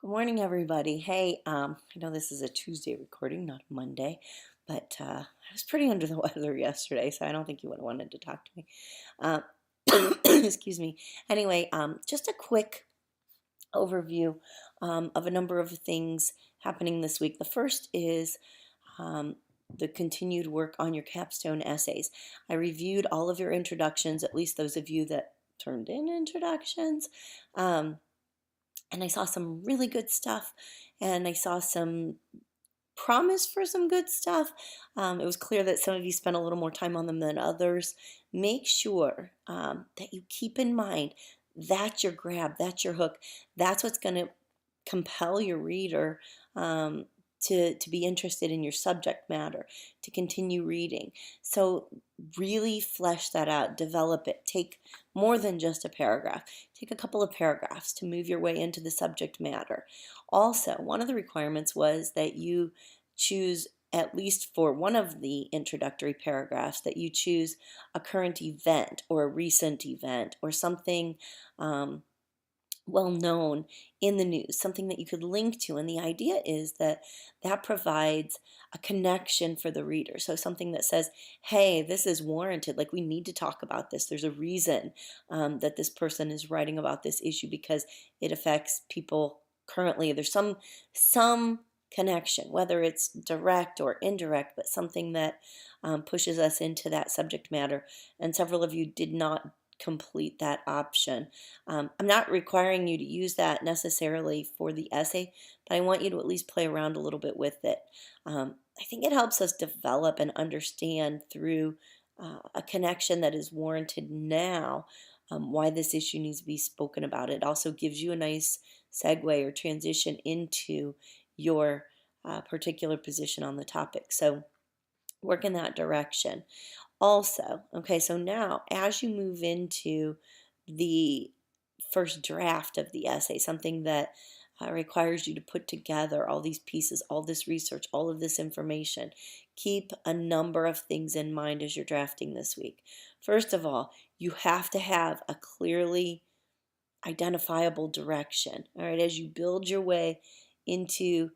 Good morning, everybody. Hey, I know this is a Tuesday recording, not a Monday, but I was pretty under the weather yesterday, so I don't think you would have wanted to talk to me. Uh, excuse me. Anyway, just a quick overview of a number of things happening this week. The first is um, the continued work on your capstone essays. I reviewed all of your introductions, at least those of you that turned in introductions. And I saw some really good stuff, and I saw some promise for some good stuff. It was clear that some of you spent a little more time on them than others. Make sure that you keep in mind that's your grab, that's your hook, that's what's going to compel your reader um, to be interested in your subject matter, to continue reading. So really flesh that out, develop it. Take more than just a paragraph. Take a couple of paragraphs to move your way into the subject matter. Also, one of the requirements was that you choose, at least for one of the introductory paragraphs, that you choose a current event or a recent event or something well known in the news, something that you could link to. And the idea is that that provides a connection for the reader. So something that says, hey, this is warranted. Like, we need to talk about this. There's a reason that this person is writing about this issue because it affects people currently. There's some connection, whether it's direct or indirect, but something that pushes us into that subject matter. And several of you did not complete that option. I'm not requiring you to use that necessarily for the essay, but I want you to at least play around a little bit with it. I think it helps us develop and understand through a connection that is warranted now why this issue needs to be spoken about. It also gives you a nice segue or transition into your particular position on the topic. So work in that direction. Also, okay, so now as you move into the first draft of the essay, something that requires you to put together all these pieces, all this research, all of this information, keep a number of things in mind as you're drafting this week. First of all, you have to have a clearly identifiable direction. All right, as you build your way into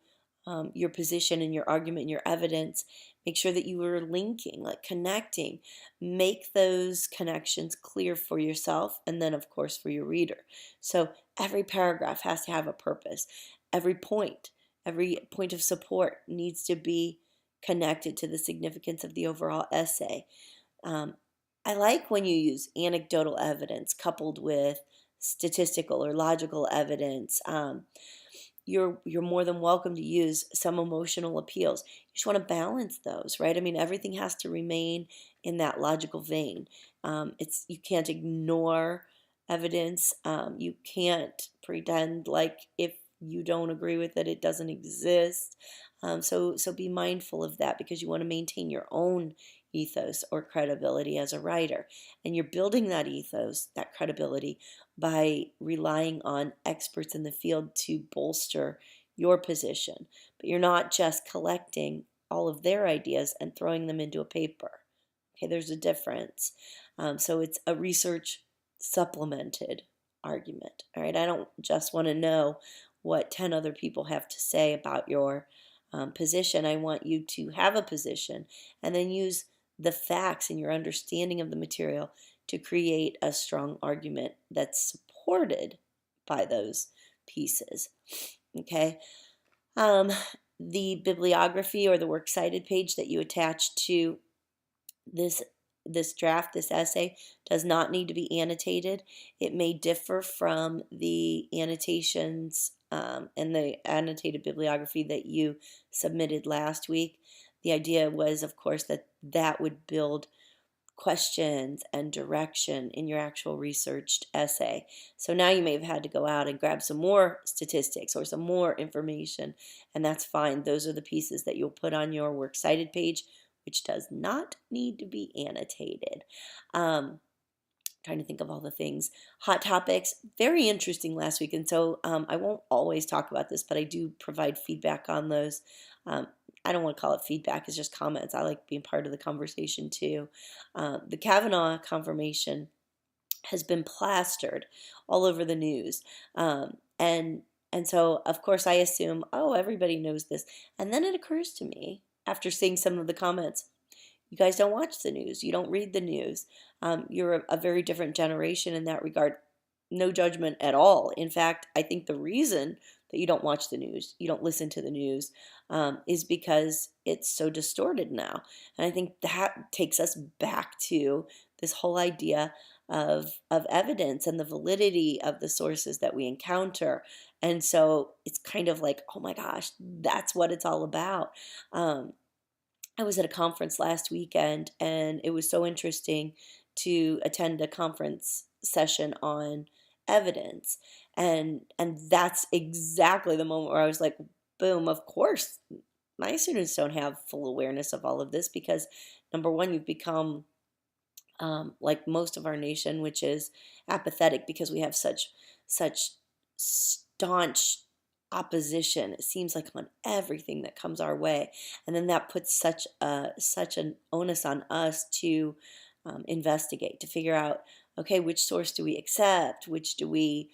your position and your argument and your evidence, make sure that you are linking, like connecting. Make those connections clear for yourself and then, of course, for your reader. So every paragraph has to have a purpose. Every point of support needs to be connected to the significance of the overall essay. Um, I like when you use anecdotal evidence coupled with statistical or logical evidence. You're more than welcome to use some emotional appeals. You just want to balance those, right? I mean, everything has to remain in that logical vein. You can't ignore evidence. You can't pretend like if you don't agree with it, it doesn't exist. So be mindful of that because you want to maintain your own ethos or credibility as a writer. And you're building that ethos, that credibility, by relying on experts in the field to bolster your position. But you're not just collecting all of their ideas and throwing them into a paper. Okay, there's a difference. So it's a research supplemented argument. All right, I don't just want to know what 10 other people have to say about your position. I want you to have a position and then use the facts and your understanding of the material to create a strong argument that's supported by those pieces. Okay. Um, the bibliography or the works cited page that you attach to this draft, this essay, does not need to be annotated. It may differ from the annotations and the annotated bibliography that you submitted last week. The idea was, of course, that that would build questions and direction in your actual researched essay. So now you may have had to go out and grab some more statistics or some more information, and that's fine. Those are the pieces that you'll put on your works cited page, which does not need to be annotated. Trying to think of all the things. Hot topics, very interesting last week, and so I won't always talk about this, but I do provide feedback on those. I don't want to call it feedback, it's just comments. I like being part of the conversation too. The Kavanaugh confirmation has been plastered all over the news, and And so, of course, I assume, oh, everybody knows this. And then it occurs to me after seeing some of the comments, you guys don't watch the news. You don't read the news. You're a very different generation in that regard. No judgment at all. In fact, I think the reason that you don't watch the news, you don't listen to the news, is because it's so distorted now. And I think that takes us back to this whole idea of evidence and the validity of the sources that we encounter. And so it's kind of like, oh my gosh, that's what it's all about. Um, I was at a conference last weekend, and it was so interesting to attend a conference session on evidence. And that's exactly the moment where I was like, boom, of course, my students don't have full awareness of all of this because number one, you've become like most of our nation, which is apathetic because we have such staunch opposition. It seems like on everything that comes our way, and then that puts such an onus on us to investigate, to figure out, okay, which source do we accept, which do we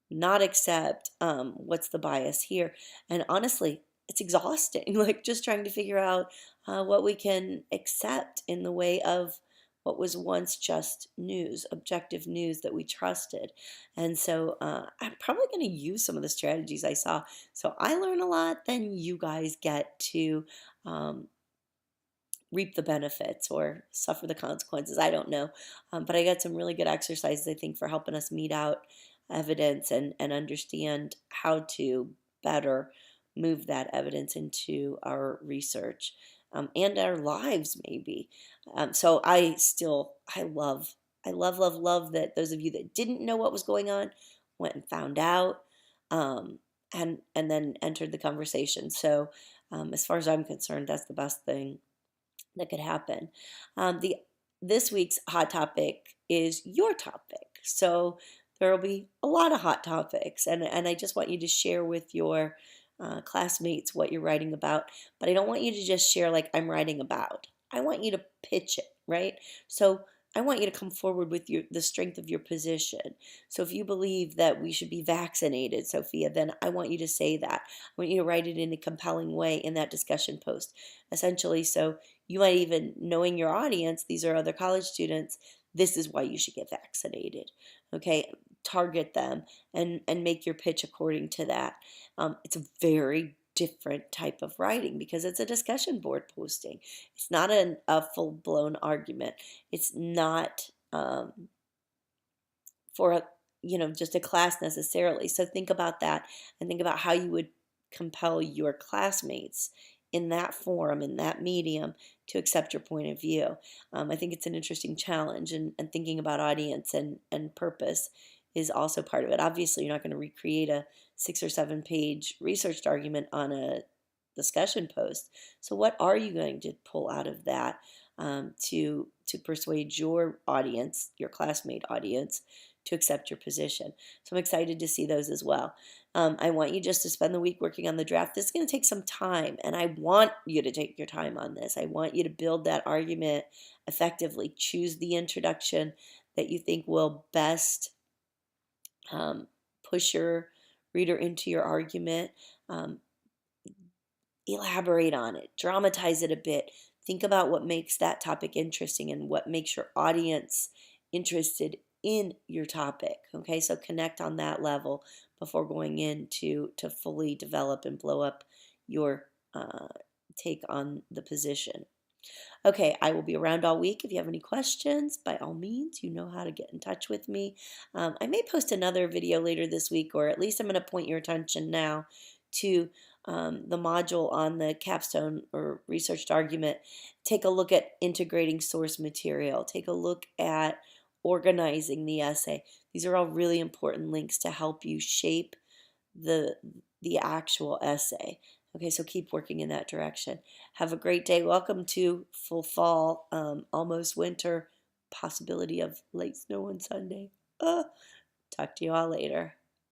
not accept, what's the bias here, and honestly, it's exhausting. Like just trying to figure out what we can accept in the way of what was once just news, objective news that we trusted. And so I'm probably going to use some of the strategies I saw. So I learn a lot, then you guys get to um, reap the benefits or suffer the consequences. I don't know. But I got some really good exercises, I think, for helping us meet out evidence and understand how to better move that evidence into our research and our lives, maybe. So I love that those of you that didn't know what was going on went and found out um, and then entered the conversation. So as far as I'm concerned, that's the best thing that could happen. The This week's hot topic is your topic, so there will be a lot of hot topics, and I just want you to share with your classmates what you're writing about. But I don't want you to just share like I'm writing about. I want you to pitch it, right? So I want you to come forward with the strength of your position. So if you believe that we should be vaccinated, Sophia, then I want you to say that. I want you to write it in a compelling way in that discussion post, essentially. So you might even, knowing your audience, these are other college students, this is why you should get vaccinated. Okay, target them and make your pitch according to that. It's a very different type of writing because it's a discussion board posting. It's not a full blown argument. It's not for just a class necessarily. So think about that and think about how you would compel your classmates in that forum, in that medium, to accept your point of view. I think it's an interesting challenge, and thinking about audience and purpose is also part of it. Obviously, you're not going to recreate a 6 or 7 page researched argument on a discussion post. So, what are you going to pull out of that to persuade your audience, your classmate audience, to accept your position? So, I'm excited to see those as well. I want you just to spend the week working on the draft. This is going to take some time, and I want you to take your time on this. I want you to build that argument effectively. Choose the introduction that you think will best push your reader into your argument. Um, Elaborate on it, dramatize it a bit. Think about what makes that topic interesting and what makes your audience interested in your topic. Okay, so connect on that level before going in to fully develop and blow up your take on the position. Okay, I will be around all week. If you have any questions, by all means, you know how to get in touch with me. I may post another video later this week, or at least I'm going to point your attention now to the module on the capstone or researched argument. Take a look at integrating source material. Take a look at organizing the essay. These are all really important links to help you shape the actual essay. Okay, so keep working in that direction. Have a great day. Welcome to full fall, almost winter, possibility of late snow on Sunday. Talk to you all later.